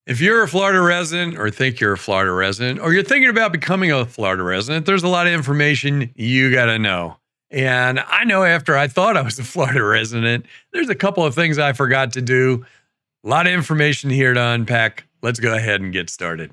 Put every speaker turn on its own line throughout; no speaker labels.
If you're a Florida resident or think you're a Florida resident or you're thinking about becoming a Florida resident, there's a lot of information you got to know. And I know after I thought I was a Florida resident, there's a couple of things I forgot to do. A lot of information here to unpack. Let's go ahead and get started.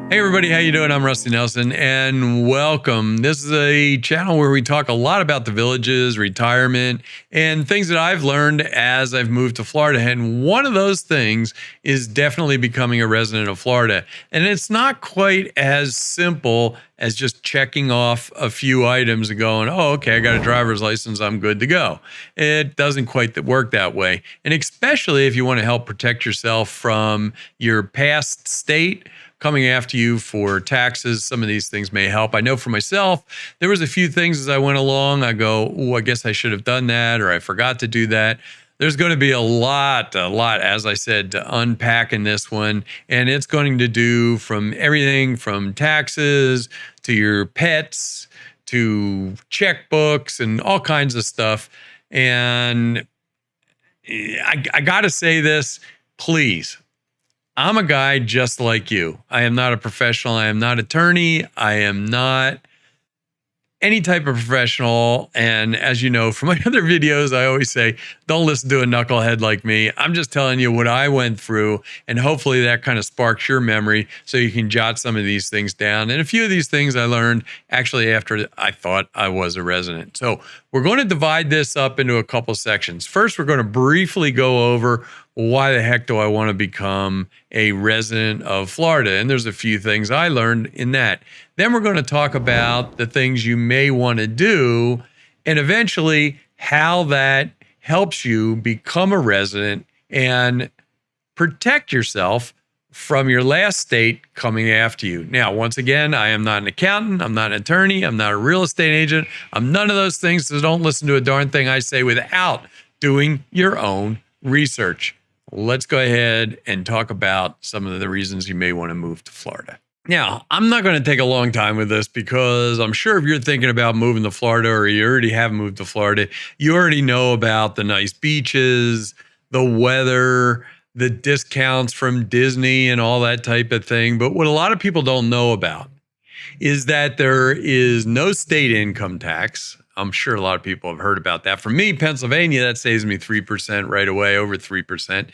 Hey everybody, how you doing? I'm Rusty Nelson and welcome. This is a channel where we talk a lot about the villages, retirement, and things that I've learned as I've moved to Florida. And one of those things is definitely becoming a resident of Florida. And it's not quite as simple as just checking off a few items and going, oh, okay, I got a driver's license, I'm good to go. It doesn't quite work that way. And especially if you want to help protect yourself from your past state coming after you for taxes. Some of these things may help. I know for myself, there was a few things as I went along. I go, oh, I guess I should have done that, or I forgot to do that. There's going to be a lot, as I said, to unpack in this one. And it's going to do from everything from taxes to your pets to checkbooks and all kinds of stuff. And I got to say this, please. I'm a guy just like you. I am not a professional. I am not an attorney. I am not any type of professional. And as you know from my other videos, I always say, don't listen to a knucklehead like me. I'm just telling you what I went through. And hopefully that kind of sparks your memory so you can jot some of these things down. And a few of these things I learned actually after I thought I was a resident. So we're going to divide this up into a couple sections. First, we're going to briefly go over why the heck do I want to become a resident of Florida? And there's a few things I learned in that. Then we're going to talk about the things you may want to do and eventually how that helps you become a resident and protect yourself from your last state coming after you. Now, once again, I am not an accountant. I'm not an attorney. I'm not a real estate agent. I'm none of those things. So don't listen to a darn thing I say without doing your own research. Let's go ahead and talk about some of the reasons you may want to move to Florida. Now, I'm not going to take a long time with this because I'm sure if you're thinking about moving to Florida or you already have moved to Florida, you already know about the nice beaches, the weather, the discounts from Disney and all that type of thing. But what a lot of people don't know about is that there is no state income tax. I'm sure a lot of people have heard about that. For me, Pennsylvania, that saves me 3% right away, over 3%.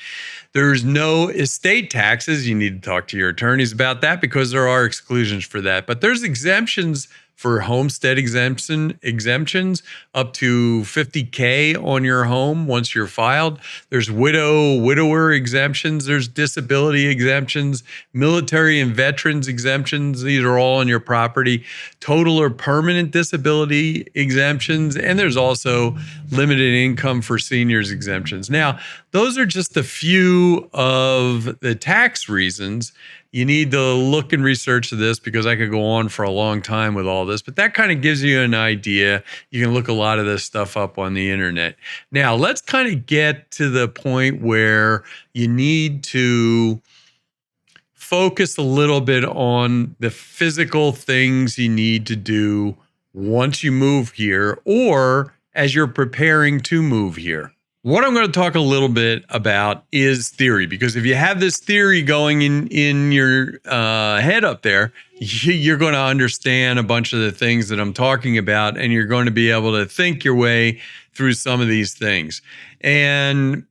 There's no estate taxes. You need to talk to your attorneys about that because there are exclusions for that. But there's exemptions for homestead exemptions up to $50K on your home once you're filed. There's widower exemptions. There's disability exemptions, military and veterans exemptions. These are all on your property. Total or permanent disability exemptions. And there's also limited income for seniors exemptions. Now, those are just a few of the tax reasons. You need to look and research this because I could go on for a long time with all this, but that kind of gives you an idea. You can look a lot of this stuff up on the internet. Now, let's kind of get to the point where you need to focus a little bit on the physical things you need to do once you move here or as you're preparing to move here. What I'm going to talk a little bit about is theory, because if you have this theory going in your head up there, you're going to understand a bunch of the things that I'm talking about, and you're going to be able to think your way through some of these things. And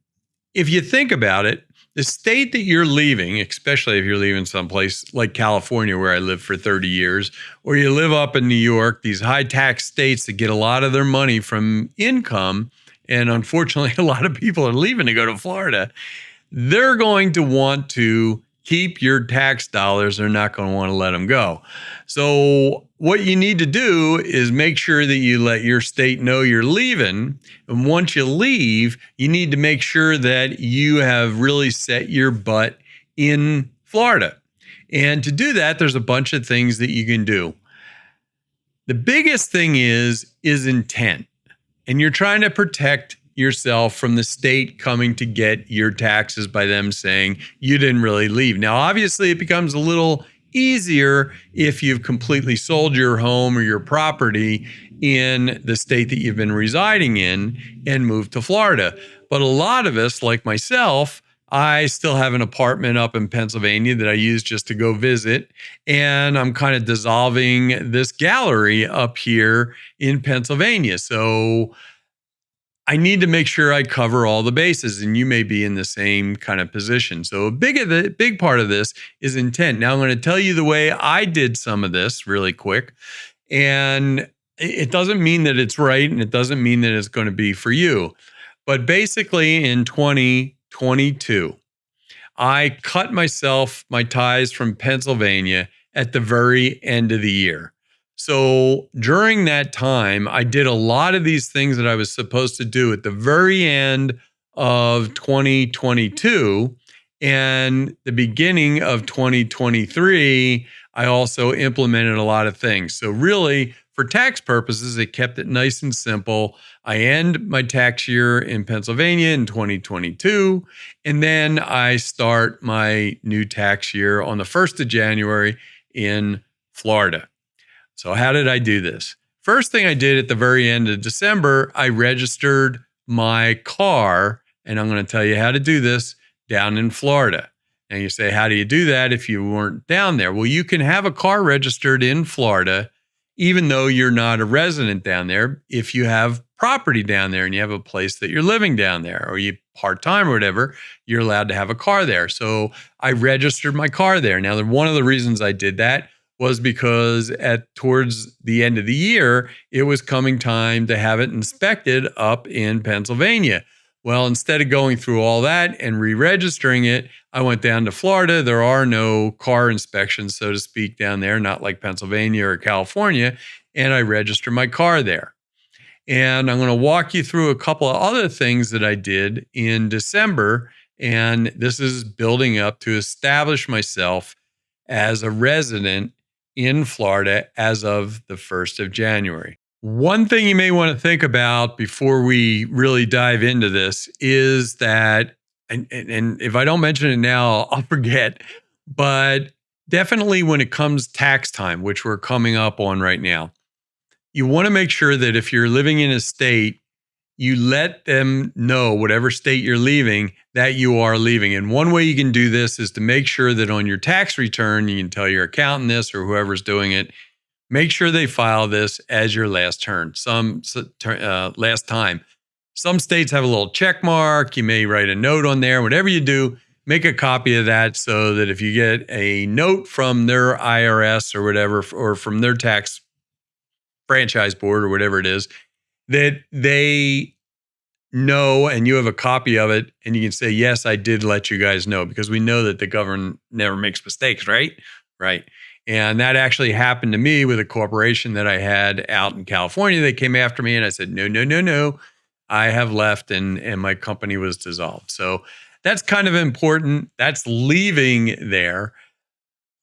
if you think about it, the state that you're leaving, especially if you're leaving someplace like California, where I lived for 30 years, or you live up in New York, these high tax states that get a lot of their money from income, and unfortunately, a lot of people are leaving to go to Florida. They're going to want to keep your tax dollars. They're not going to want to let them go. So what you need to do is make sure that you let your state know you're leaving. And once you leave, you need to make sure that you have really set your butt in Florida. And to do that, there's a bunch of things that you can do. The biggest thing is intent. And you're trying to protect yourself from the state coming to get your taxes by them saying you didn't really leave. Now, obviously, it becomes a little easier if you've completely sold your home or your property in the state that you've been residing in and moved to Florida. But a lot of us, like myself, I still have an apartment up in Pennsylvania that I use just to go visit. And I'm kind of dissolving this gallery up here in Pennsylvania. So I need to make sure I cover all the bases, and you may be in the same kind of position. So a big part of this is intent. Now I'm going to tell you the way I did some of this really quick. And it doesn't mean that it's right, and it doesn't mean that it's going to be for you. But basically in 2022, I cut myself my ties from Pennsylvania at the very end of the year. So during that time, I did a lot of these things that I was supposed to do at the very end of 2022 and the beginning of 2023. I also implemented a lot of things. So really, for tax purposes, it kept it nice and simple. I end my tax year in Pennsylvania in 2022, and then I start my new tax year on the 1st of January in Florida. So how did I do this? First thing I did at the very end of December, I registered my car, and I'm going to tell you how to do this down in Florida. And you say, how do you do that if you weren't down there? Well, you can have a car registered in Florida, even though you're not a resident down there. If you have property down there and you have a place that you're living down there, or you part-time or whatever, you're allowed to have a car there. So I registered my car there. Now, one of the reasons I did that was because towards the end of the year, it was coming time to have it inspected up in Pennsylvania. Well, instead of going through all that and re-registering it, I went down to Florida. There are no car inspections, so to speak, down there, not like Pennsylvania or California, and I registered my car there. And I'm going to walk you through a couple of other things that I did in December, and this is building up to establish myself as a resident in Florida as of the 1st of January. One thing you may want to think about before we really dive into this is that, and if I don't mention it now, I'll forget, but definitely when it comes tax time, which we're coming up on right now, you want to make sure that if you're living in a state, you let them know, whatever state you're leaving, that you are leaving. And one way you can do this is to make sure that on your tax return, you can tell your accountant this or whoever's doing it, make sure they file this as your last turn, last time. Some states have a little check mark. You may write a note on there. Whatever you do, make a copy of that so that if you get a note from their IRS or whatever, or from their tax franchise board or whatever it is, that they know and you have a copy of it and you can say, yes, I did let you guys know, because we know that the government never makes mistakes, right? Right. And that actually happened to me with a corporation that I had out in California. They came after me and I said, no, I have left, and my company was dissolved. So that's kind of important. That's leaving there.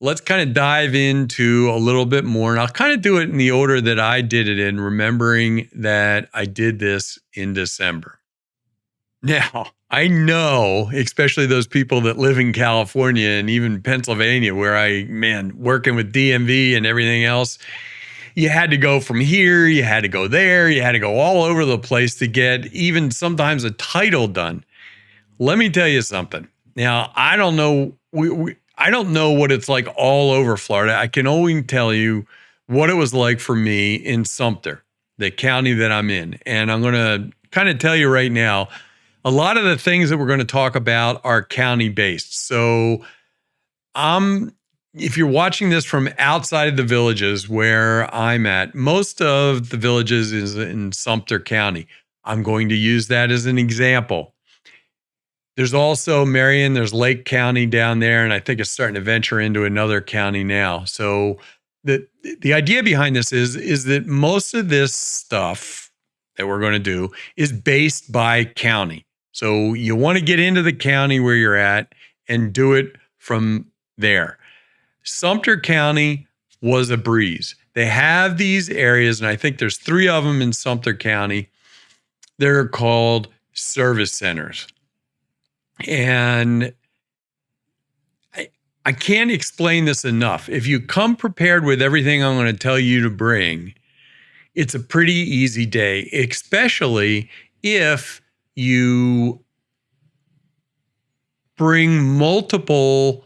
Let's kind of dive into a little bit more, and I'll kind of do it in the order that I did it in, remembering that I did this in December. Now, I know, especially those people that live in California and even Pennsylvania, where working with DMV and everything else, you had to go from here, you had to go there, you had to go all over the place to get even sometimes a title done. Let me tell you something. Now, I don't know, I don't know what it's like all over Florida. I can only tell you what it was like for me in Sumter, the county that I'm in. And I'm going to kind of tell you right now, a lot of the things that we're going to talk about are county-based. So if you're watching this from outside of the villages where I'm at, most of the villages is in Sumter County. I'm going to use that as an example. There's also Marion, there's Lake County down there, and I think it's starting to venture into another county now. So the idea behind this is that most of this stuff that we're going to do is based by county. So you want to get into the county where you're at and do it from there. Sumter County was a breeze. They have these areas, and I think there's 3 of them in Sumter County. They're called service centers. And I can't explain this enough. If you come prepared with everything I'm going to tell you to bring, it's a pretty easy day, especially if you bring multiple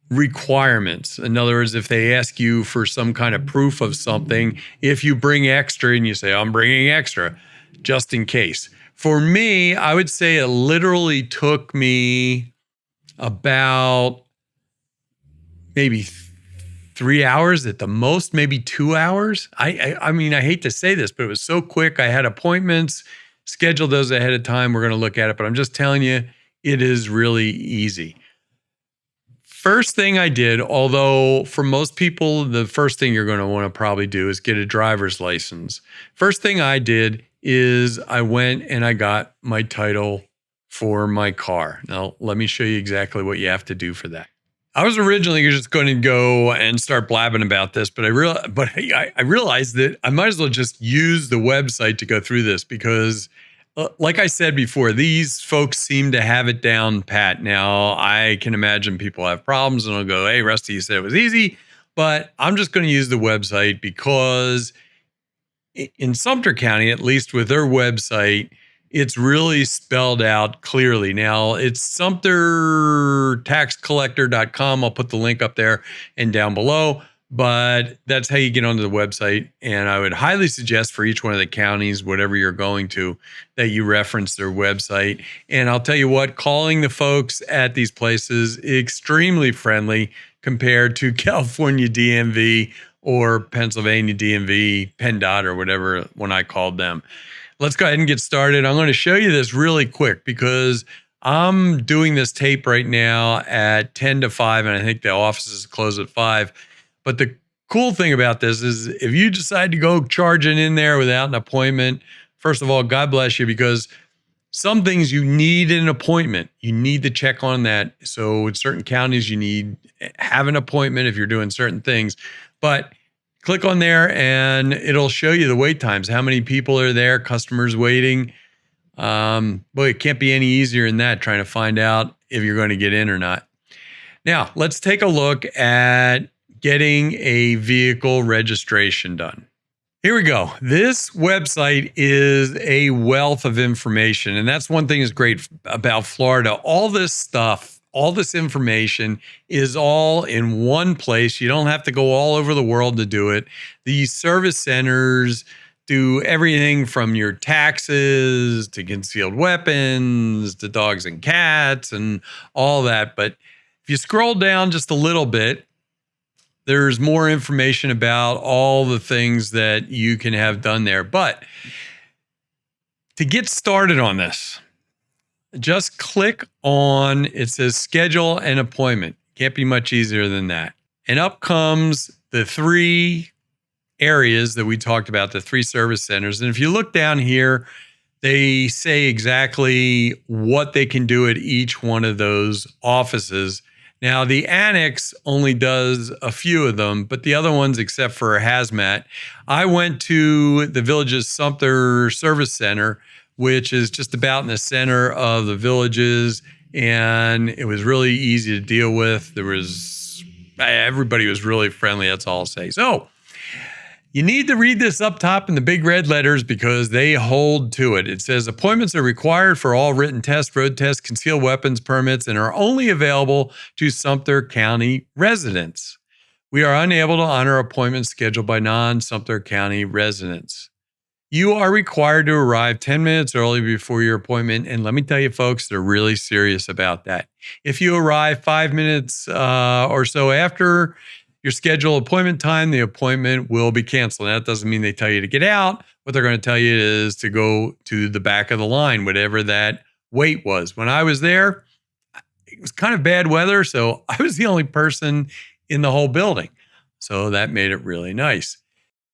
requirements. In other words, if they ask you for some kind of proof of something, if you bring extra and you say, I'm bringing extra, just in case. For me, I would say it literally took me about maybe 3 hours at the most, maybe 2 hours. I mean, I hate to say this, but it was so quick. I had appointments, scheduled those ahead of time. We're going to look at it, but I'm just telling you, it is really easy. First thing I did, although for most people, the first thing you're going to want to probably do is get a driver's license. First thing I did is I went and I got my title for my car. Now, let me show you exactly what you have to do for that. I was originally just going to go and start blabbing about this, but I realized that I might as well just use the website to go through this because like I said before, these folks seem to have it down pat. Now, I can imagine people have problems and they'll go, hey, Rusty, you said it was easy, but I'm just going to use the website because in Sumter County, at least with their website, it's really spelled out clearly. Now, it's sumtertaxcollector.com. I'll put the link up there and down below. But that's how you get onto the website. And I would highly suggest for each one of the counties, whatever you're going to, that you reference their website. And I'll tell you what, calling the folks at these places is extremely friendly compared to California DMV or Pennsylvania DMV, PennDOT or whatever when I called them. Let's go ahead and get started. I'm going to show you this really quick because I'm doing this tape right now at 10 to 5, and I think the offices close at 5. But the cool thing about this is if you decide to go charging in there without an appointment, first of all, God bless you, because some things you need an appointment. You need to check on that. So in certain counties, you need have an appointment if you're doing certain things. But click on there and it'll show you the wait times, how many people are there, customers waiting. Boy, it can't be any easier than that, trying to find out if you're going to get in or not. Now, let's take a look at getting a vehicle registration done. Here we go. This website is a wealth of information. And that's one thing that's great about Florida. All this stuff, all this information is all in one place. You don't have to go all over the world to do it. These service centers do everything from your taxes to concealed weapons to dogs and cats and all that. But if you scroll down just a little bit, there's more information about all the things that you can have done there. But to get started on this, just click on, it says schedule an appointment. Can't be much easier than that. And up comes the 3 areas that we talked about, the 3 service centers. And if you look down here, they say exactly what they can do at each one of those offices. Now, the annex only does a few of them, but the other ones, except for hazmat, I went to the Villages Sumter Service Center, which is just about in the center of the Villages, and it was really easy to deal with. Everybody was really friendly, that's all I'll say. So, you need to read this up top in the big red letters because they hold to it. It says appointments are required for all written tests, road tests, concealed weapons permits, and are only available to Sumter County residents. We are unable to honor appointments scheduled by non-Sumter County residents. You are required to arrive 10 minutes early before your appointment. And let me tell you, folks, they're really serious about that. If you arrive 5 minutes or so after your scheduled appointment time, the appointment will be canceled. Now, that doesn't mean they tell you to get out. What they're going to tell you is to go to the back of the line, whatever that wait was. When I was there, it was kind of bad weather, so I was the only person in the whole building. So that made it really nice.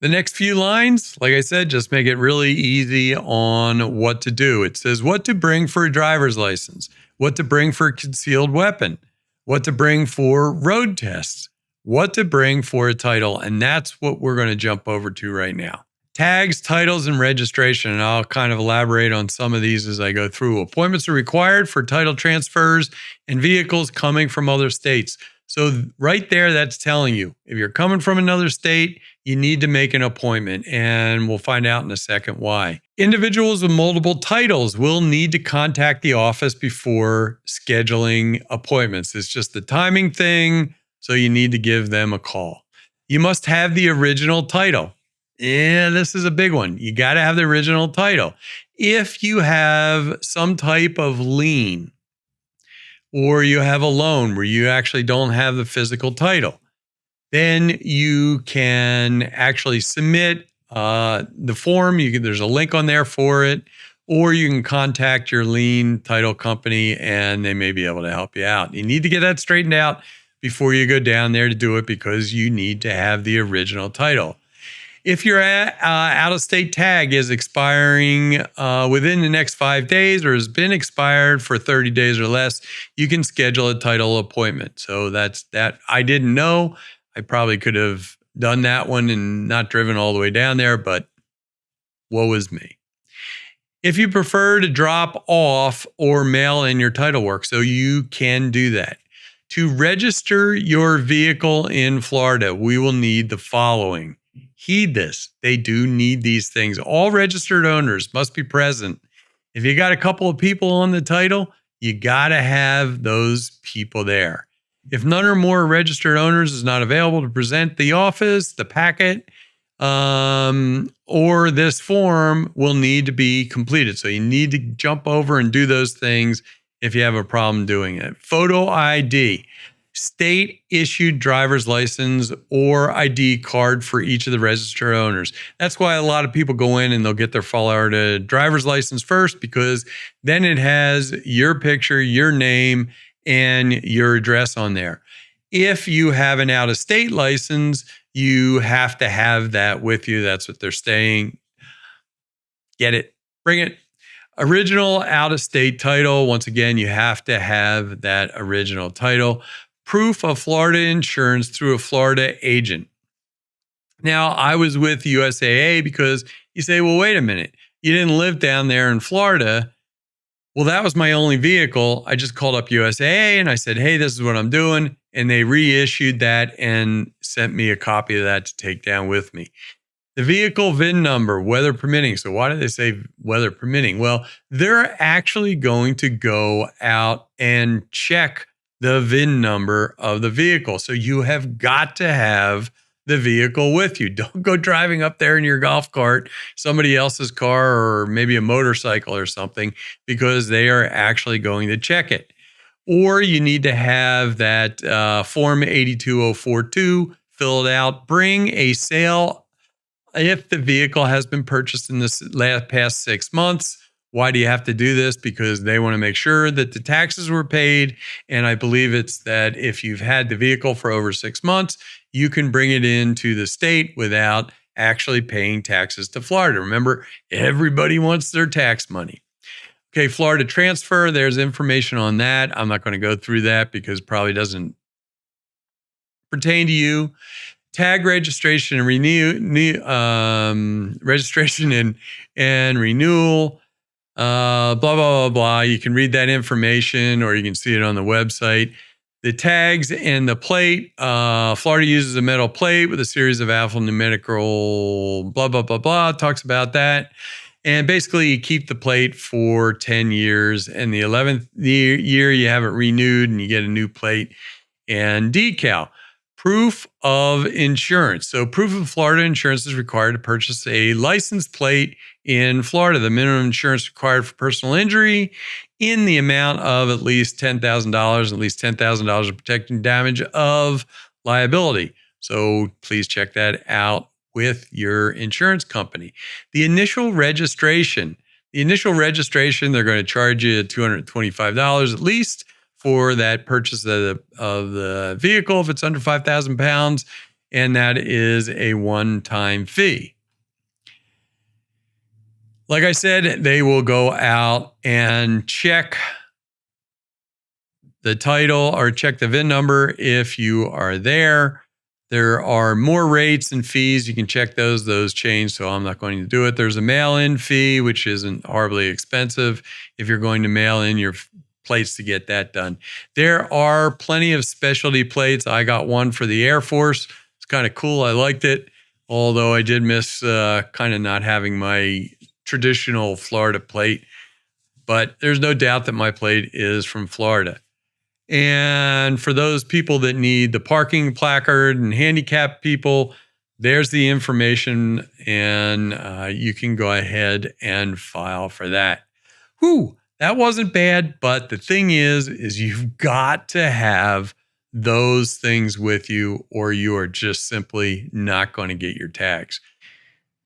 The next few lines, like I said, just make it really easy on what to do. It says what to bring for a driver's license, what to bring for a concealed weapon, what to bring for road tests, what to bring for a title, and that's what we're going to jump over to right now. Tags, titles, and registration, and I'll kind of elaborate on some of these as I go through. Appointments are required for title transfers and vehicles coming from other states. So right there, that's telling you if you're coming from another state, you need to make an appointment, and we'll find out in a second why. Individuals with multiple titles will need to contact the office before scheduling appointments. It's just the timing thing, so you need to give them a call. You must have the original title. Yeah, this is a big one. You got to have the original title. If you have some type of lien, or you have a loan where you actually don't have the physical title, then you can actually submit the form. There's a link on there for it, or you can contact your lien title company and they may be able to help you out. You need to get that straightened out before you go down there to do it, because you need to have the original title. If your out-of-state tag is expiring within the next 5 days or has been expired for 30 days or less, you can schedule a title appointment. So that's that. I didn't know. I probably could have done that one and not driven all the way down there, but woe is me. If you prefer to drop off or mail in your title work, so you can do that. To register your vehicle in Florida, we will need the following. Heed this. They do need these things. All registered owners must be present. If you got a couple of people on the title, you got to have those people there. If none or more registered owners is not available to present the office, the packet, or this form will need to be completed. So you need to jump over and do those things if you have a problem doing it. Photo ID. State issued driver's license or ID card for each of the registered owners. That's why a lot of people go in and they'll get their Florida driver's license first, because then it has your picture, your name, and your address on there. If you have an out-of-state license, you have to have that with you. That's what they're saying. Get it, bring it. Original out-of-state title. Once again, you have to have that original title. Proof of Florida insurance through a Florida agent. Now, I was with USAA because you say, well, wait a minute. You didn't live down there in Florida. Well, that was my only vehicle. I just called up USAA and I said, hey, this is what I'm doing. And they reissued that and sent me a copy of that to take down with me. The vehicle VIN number, weather permitting. So why do they say weather permitting? Well, they're actually going to go out and check the VIN number of the vehicle. So you have got to have the vehicle with you. Don't go driving up there in your golf cart, somebody else's car, or maybe a motorcycle or something, because they are actually going to check it. Or you need to have that Form 82042 filled out. Bring a sale if the vehicle has been purchased in the past 6 months. Why do you have to do this? Because they want to make sure that the taxes were paid. And I believe it's that if you've had the vehicle for over 6 months, you can bring it into the state without actually paying taxes to Florida. Remember, everybody wants their tax money. Okay, Florida transfer, there's information on that. I'm not going to go through that because it probably doesn't pertain to you. Tag registration and registration and renewal. Blah, blah, blah, blah. You can read that information or you can see it on the website. The tags and the plate. Florida uses a metal plate with a series of alphanumerical blah, blah, blah, blah. Talks about that. And basically you keep the plate for 10 years. And the 11th year you have it renewed and you get a new plate and decal. Proof of insurance. So proof of Florida insurance is required to purchase a license plate in Florida. The minimum insurance required for personal injury in the amount of at least $10,000, at least $10,000 of protecting damage of liability. So please check that out with your insurance company. The initial registration. They're going to charge you $225 at least for that purchase of the vehicle if it's under 5,000 pounds, and that is a one-time fee. Like I said, they will go out and check the title or check the VIN number if you are there. There are more rates and fees. You can check those. Those change, so I'm not going to do it. There's a mail-in fee, which isn't horribly expensive if you're going to mail in your plates to get that done. There are plenty of specialty plates. I got one for the Air Force. It's kind of cool. I liked it, although I did miss kind of not having my traditional Florida plate. But there's no doubt that my plate is from Florida. And for those people that need the parking placard and handicapped people, there's the information, and you can go ahead and file for that. Whew, that wasn't bad, but the thing is you've got to have those things with you, or you are just simply not going to get your tags.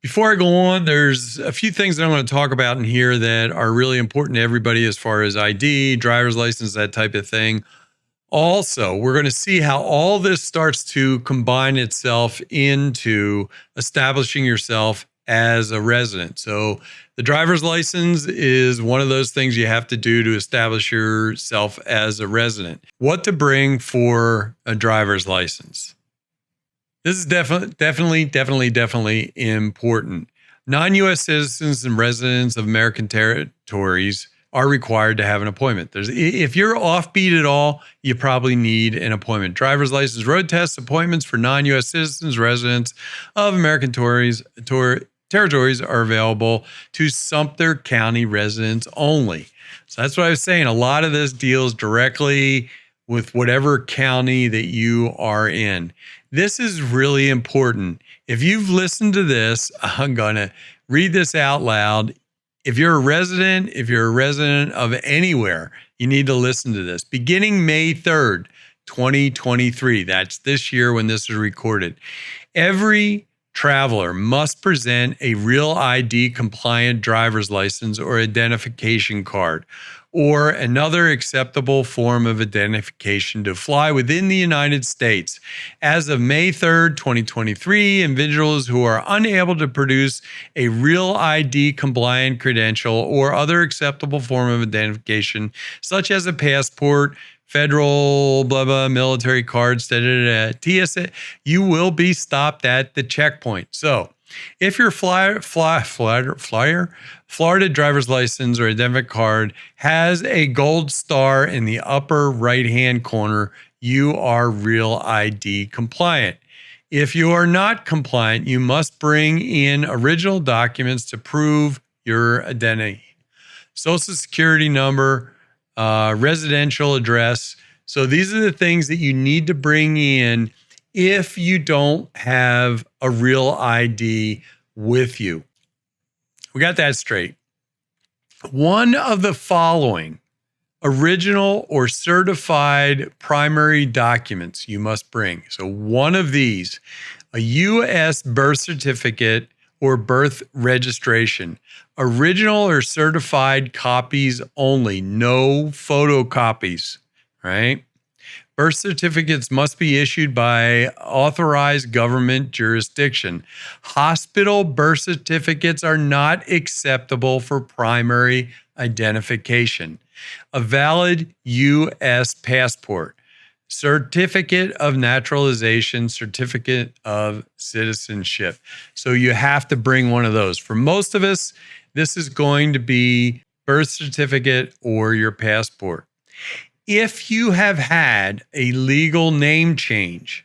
Before I go on, there's a few things that I'm going to talk about in here that are really important to everybody as far as ID, driver's license, that type of thing. Also, we're going to see how all this starts to combine itself into establishing yourself as a resident. So the driver's license is one of those things you have to do to establish yourself as a resident. What to bring for a driver's license. This is definitely important. Non-U.S. citizens and residents of American territories are required to have an appointment. If you're offbeat at all, you probably need an appointment. Driver's license, road tests, appointments for non-U.S. citizens, residents of American territories are available to Sumter County residents only. So that's what I was saying. A lot of this deals directly with whatever county that you are in. This is really important. If you've listened to this, I'm going to read this out loud. If you're a resident of anywhere, you need to listen to this. Beginning May 3rd, 2023, that's this year when this is recorded, every traveler must present a real ID compliant driver's license or identification card or another acceptable form of identification to fly within the United States. As of May 3rd, 2023, individuals who are unable to produce a real ID compliant credential or other acceptable form of identification, such as a passport, federal, blah, blah, military cards, TSA, you will be stopped at the checkpoint. So if your Florida driver's license or identification card has a gold star in the upper right-hand corner, you are real ID compliant. If you are not compliant, you must bring in original documents to prove your identity. Social Security number, residential address. So these are the things that you need to bring in if you don't have a real ID with you. We got that straight. One of the following original or certified primary documents you must bring. So one of these, a U.S. birth certificate or birth registration. Original or certified copies only, no photocopies, right? Birth certificates must be issued by authorized government jurisdiction. Hospital birth certificates are not acceptable for primary identification. A valid U.S. passport, certificate of naturalization, certificate of citizenship. So you have to bring one of those. For most of us, this is going to be birth certificate or your passport. If you have had a legal name change,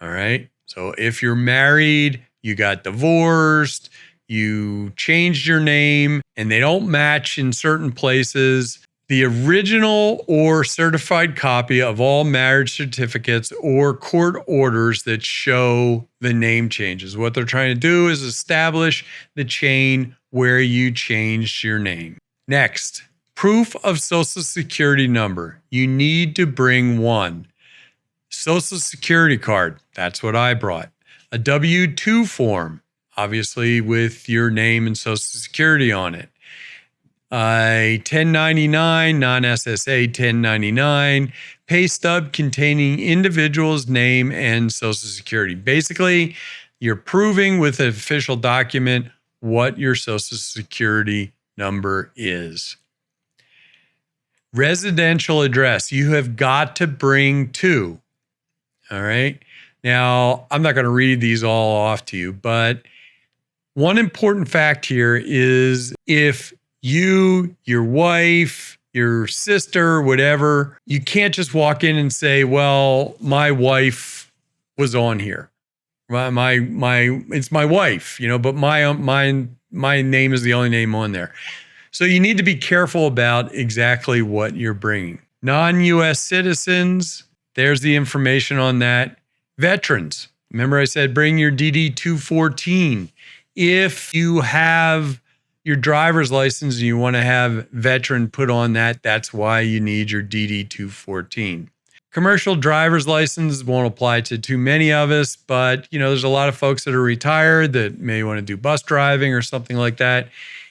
all right? So if you're married, you got divorced, you changed your name, and they don't match in certain places, the original or certified copy of all marriage certificates or court orders that show the name changes. What they're trying to do is establish the chain where you changed your name. Next, proof of Social Security number. You need to bring one. Social Security card. That's what I brought. A W-2 form, obviously with your name and Social Security on it. A 1099, non-SSA 1099, pay stub containing individual's name and Social Security. Basically, you're proving with an official document what your Social Security number is. Residential address, you have got to bring two. All right. Now, I'm not going to read these all off to you, but one important fact here is if you, your wife, your sister, whatever. You can't just walk in and say, well, my wife was on here. It's my wife, but my name is the only name on there. So you need to be careful about exactly what you're bringing. Non-U.S. citizens, there's the information on that. Veterans, remember I said bring your DD-214. If you have your driver's license and you want to have veteran put on that, that's why you need your DD-214. Commercial driver's license won't apply to too many of us, but there's a lot of folks that are retired that may want to do bus driving or something like that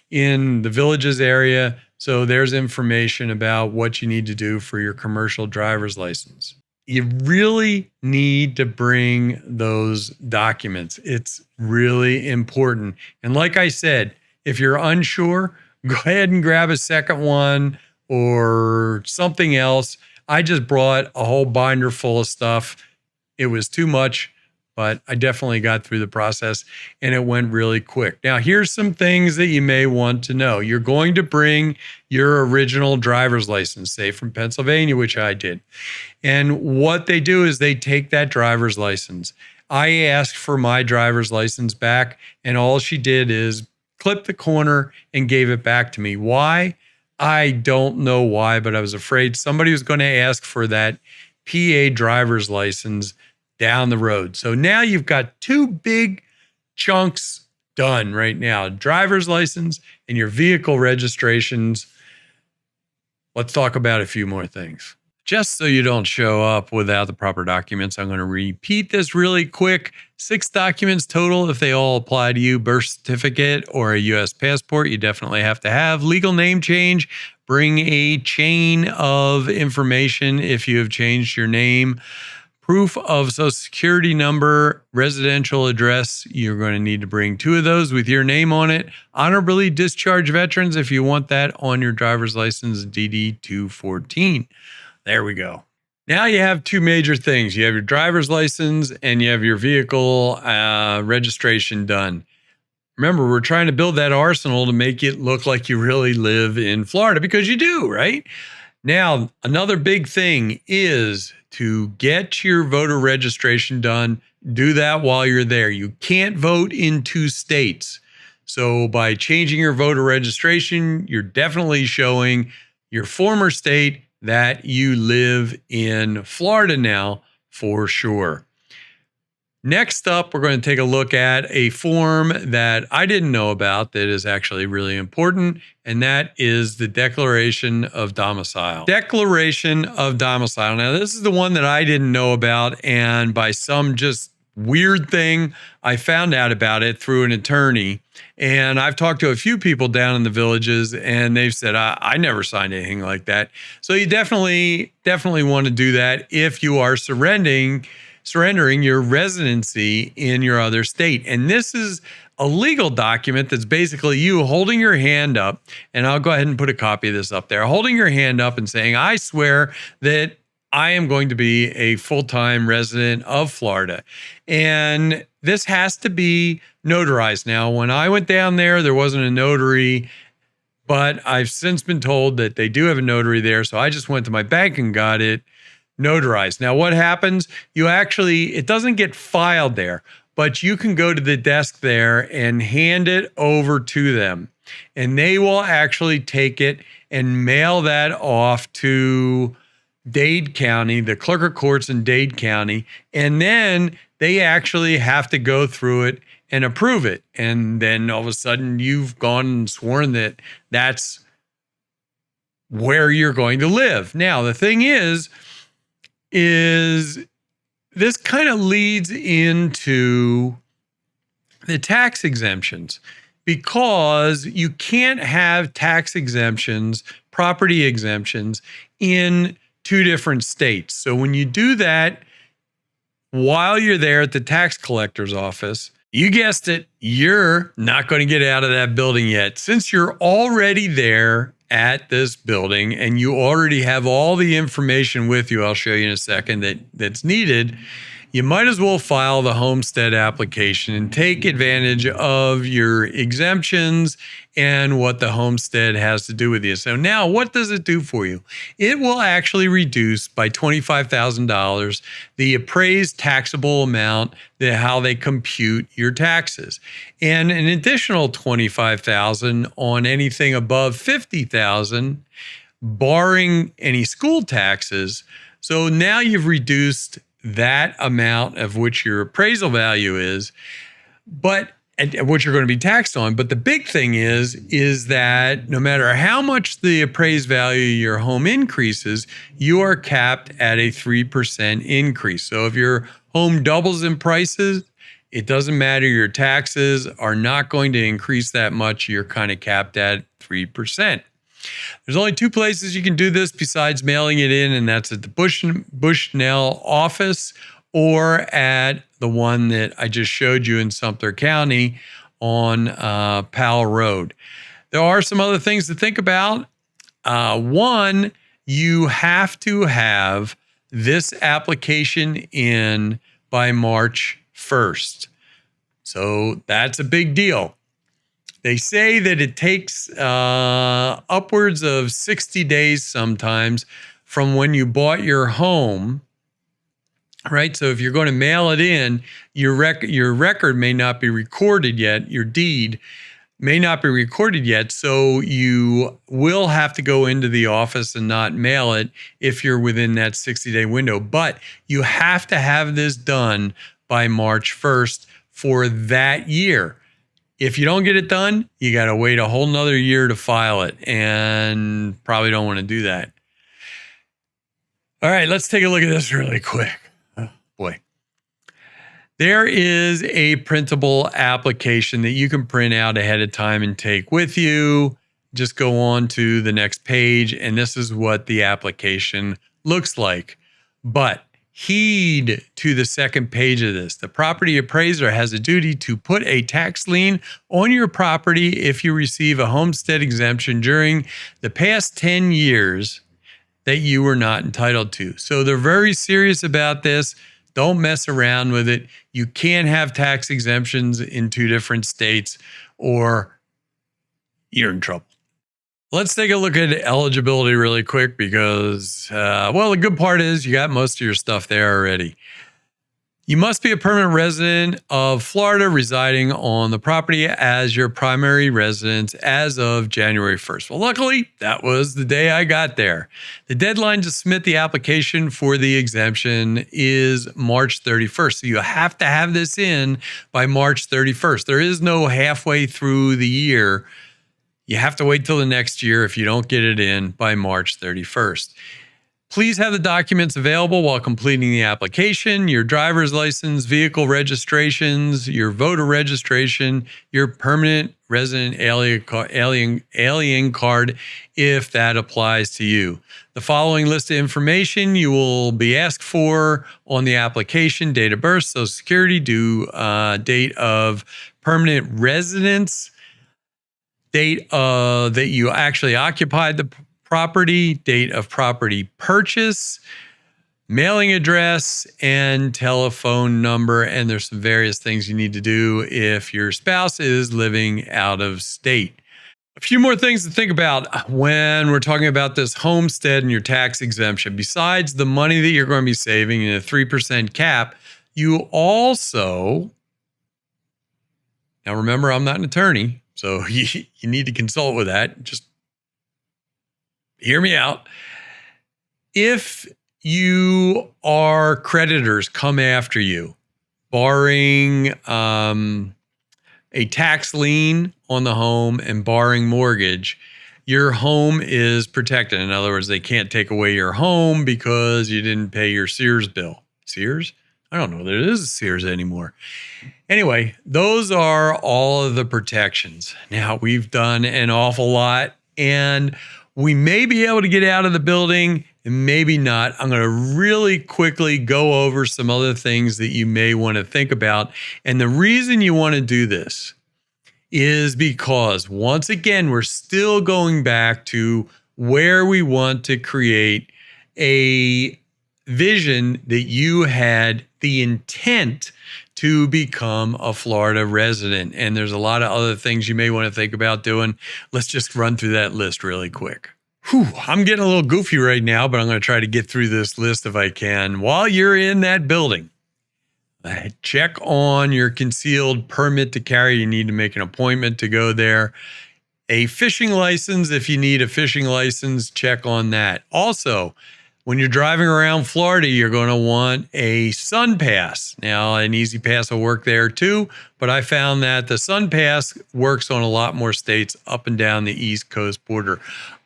in the Villages area. So there's information about what you need to do for your commercial driver's license. You really need to bring those documents. It's really important. And like I said, if you're unsure, go ahead and grab a second one or something else. I just brought a whole binder full of stuff. It was too much, but I definitely got through the process and it went really quick. Now, here's some things that you may want to know. You're going to bring your original driver's license, say from Pennsylvania, which I did. And what they do is they take that driver's license. I asked for my driver's license back, and all she did is clip the corner and gave it back to me. Why? I don't know why, but I was afraid somebody was going to ask for that PA driver's license down the road. So now you've got two big chunks done right now, driver's license and your vehicle registrations. Let's talk about a few more things. Just so you don't show up without the proper documents, I'm going to repeat this really quick. 6 documents total if they all apply to you. Birth certificate or a U.S. passport, you definitely have to have. Legal name change. Bring a chain of information if you have changed your name. Proof of Social Security number, residential address. You're going to need to bring 2 of those with your name on it. Honorably discharged veterans if you want that on your driver's license, DD-214. There we go. Now you have 2 major things. You have your driver's license and you have your vehicle registration done. Remember, we're trying to build that arsenal to make it look like you really live in Florida, because you do, right? Now, another big thing is to get your voter registration done. Do that while you're there. You can't vote in 2 states. So by changing your voter registration, you're definitely showing your former state that you live in Florida now for sure. Next up, we're going to take a look at a form that I didn't know about that is actually really important, and that is the Declaration of Domicile. Declaration of Domicile. Now, this is the one that I didn't know about, and by some just weird thing, I found out about it through an attorney. And I've talked to a few people down in the Villages, and they've said, I never signed anything like that. So you definitely want to do that if you are surrendering your residency in your other state. And this is a legal document that's basically you holding your hand up, and I'll go ahead and put a copy of this up there, holding your hand up and saying, I swear that I am going to be a full-time resident of Florida. And this has to be notarized. Now, when I went down there wasn't a notary, but I've since been told that they do have a notary there. So I just went to my bank and got it notarized. Now, what happens? It doesn't get filed there, but you can go to the desk there and hand it over to them. And they will actually take it and mail that off to Dade County, the clerk of courts in Dade County, and then they actually have to go through it and approve it. And then all of a sudden you've gone and sworn that that's where you're going to live. Now, the thing is this kind of leads into the tax exemptions, because you can't have tax exemptions, property exemptions in 2 different states. So when you do that while you're there at the tax collector's office, you guessed it, you're not going to get out of that building yet. Since you're already there at this building and you already have all the information with you, I'll show you in a second, that's needed, you might as well file the Homestead application and take advantage of your exemptions and what the homestead has to do with you. So now what does it do for you? It will actually reduce by $25,000 the appraised taxable amount, how they compute your taxes, and an additional $25,000 on anything above $50,000, barring any school taxes. So now you've reduced that amount of which your appraisal value is, but what you're going to be taxed on. But the big thing is that no matter how much the appraised value of your home increases, you are capped at a 3% increase. So if your home doubles in prices, it doesn't matter. Your taxes are not going to increase that much. You're kind of capped at 3%. There's only two places you can do this besides mailing it in, and that's at the Bushnell office or at the one that I just showed you in Sumter County on Powell Road. There are some other things to think about. One, you have to have this application in by March 1st. So that's a big deal. They say that it takes upwards of 60 days sometimes from when you bought your home, right? So if you're going to mail it in, your record may not be recorded yet. Your deed may not be recorded yet. So you will have to go into the office and not mail it if you're within that 60-day window. But you have to have this done by March 1st for that year. If you don't get it done, you got to wait a whole nother year to file it, and probably don't want to do that. All right, let's take a look at this really quick. Oh, boy. There is a printable application that you can print out ahead of time and take with you. Just go on to the next page, and this is what the application looks like. But heed to the second page of this. The property appraiser has a duty to put a tax lien on your property if you receive a homestead exemption during the past 10 years that you were not entitled to. So they're very serious about this. Don't mess around with it. You can't have tax exemptions in two different states or you're in trouble. Let's take a look at eligibility really quick because, well, the good part is you got most of your stuff there already. You must be a permanent resident of Florida residing on the property as your primary residence as of January 1st. Well, luckily, that was the day I got there. The deadline to submit the application for the exemption is March 31st. So you have to have this in by March 31st. There is no halfway through the year. You have to wait till the next year if you don't get it in by March 31st. Please have the documents available while completing the application: your driver's license, vehicle registrations, your voter registration, your permanent resident alien card, if that applies to you. The following list of information you will be asked for on the application: date of birth, Social Security, date of permanent residence, date that you actually occupied the property, date of property purchase, mailing address, and telephone number. And there's some various things you need to do if your spouse is living out of state. A few more things to think about when we're talking about this homestead and your tax exemption. Besides the money that you're going to be saving in a 3% cap, you also, now remember, I'm not an attorney, so you need to consult with that. Just hear me out. If your creditors come after you, barring a tax lien on the home and barring mortgage, your home is protected. In other words, they can't take away your home because you didn't pay your Sears bill. Sears? I don't know that it is a Sears anymore. Anyway, those are all of the protections. Now, we've done an awful lot, and we may be able to get out of the building and maybe not. I'm going to really quickly go over some other things that you may want to think about. And the reason you want to do this is because, once again, we're still going back to where we want to create a vision that you had the intent to become a Florida resident. And there's a lot of other things you may want to think about doing. Let's just run through that list really quick. Whew, I'm getting a little goofy right now, but I'm going to try to get through this list if I can. While you're in that building, check on your concealed permit to carry. You need to make an appointment to go there. A fishing license, if you need a fishing license, check on that. Also, when you're driving around Florida, you're going to want a Sun Pass. Now, an Easy Pass will work there too, but I found that the Sun Pass works on a lot more states up and down the East Coast border.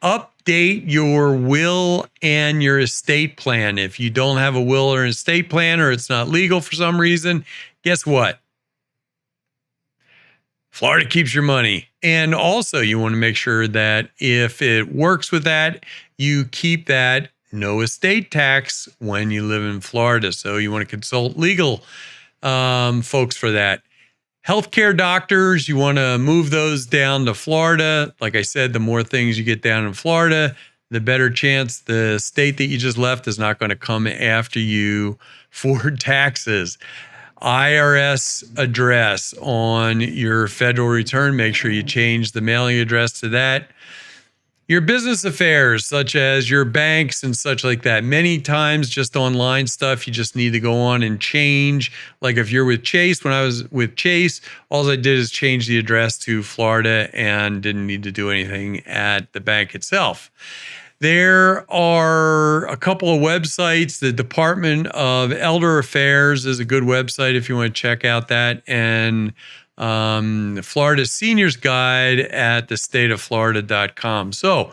Update your will and your estate plan. If you don't have a will or an estate plan, or it's not legal for some reason, guess what? Florida keeps your money. And also, you want to make sure that if it works with that, you keep that no estate tax when you live in Florida. So you want to consult legal folks for that. Healthcare doctors, you want to move those down to Florida. Like I said, the more things you get down in Florida, the better chance the state that you just left is not going to come after you for taxes. IRS address on your federal return. Make sure you change the mailing address to that. Your business affairs, such as your banks and such like that. Many times just online stuff, you just need to go on and change. Like if you're with Chase, when I was with Chase, all I did is change the address to Florida and didn't need to do anything at the bank itself. There are a couple of websites. The Department of Elder Affairs is a good website if you want to check out that. And the Florida Seniors Guide at thestateofflorida.com. So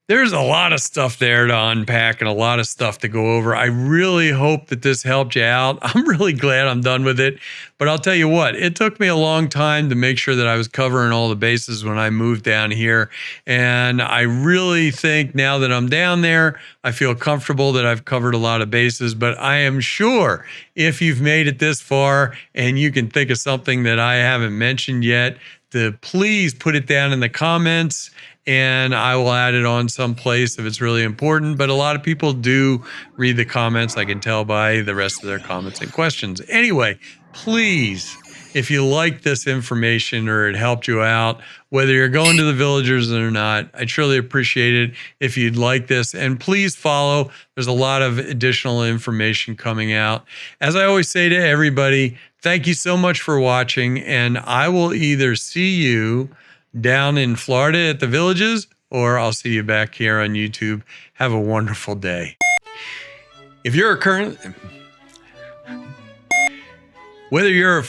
there's a lot of stuff there to unpack and a lot of stuff to go over. I really hope that this helped you out. I'm really glad I'm done with it. But I'll tell you what, it took me a long time to make sure that I was covering all the bases when I moved down here. And I really think now that I'm down there, I feel comfortable that I've covered a lot of bases. But I am sure if you've made it this far and you can think of something that I haven't mentioned yet, to please put it down in the comments. And I will add it on someplace if it's really important. But a lot of people do read the comments. I can tell by the rest of their comments and questions. Anyway, please, if you like this information or it helped you out, whether you're going to the villagers or not, I truly appreciate it if you'd like this. And please follow. There's a lot of additional information coming out. As I always say to everybody, thank you so much for watching. And I will either see you down in Florida at the villages, or I'll see you back here on YouTube. Have a wonderful day. If you're a current, whether you're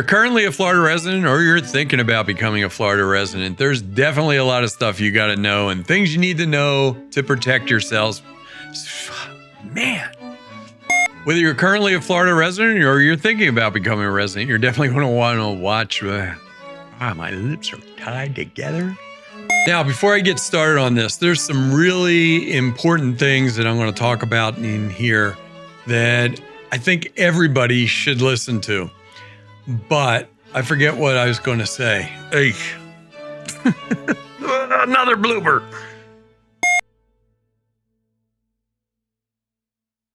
currently a Florida resident or you're thinking about becoming a Florida resident, there's definitely a lot of stuff you got to know and things you need to know to protect yourselves. Man. Whether you're currently a Florida resident or you're thinking about becoming a resident, you're definitely going to want to watch. My lips are tied together. Now, before I get started on this, there's some really important things that I'm going to talk about in here that I think everybody should listen to. But I forget what I was going to say. Hey. Another blooper.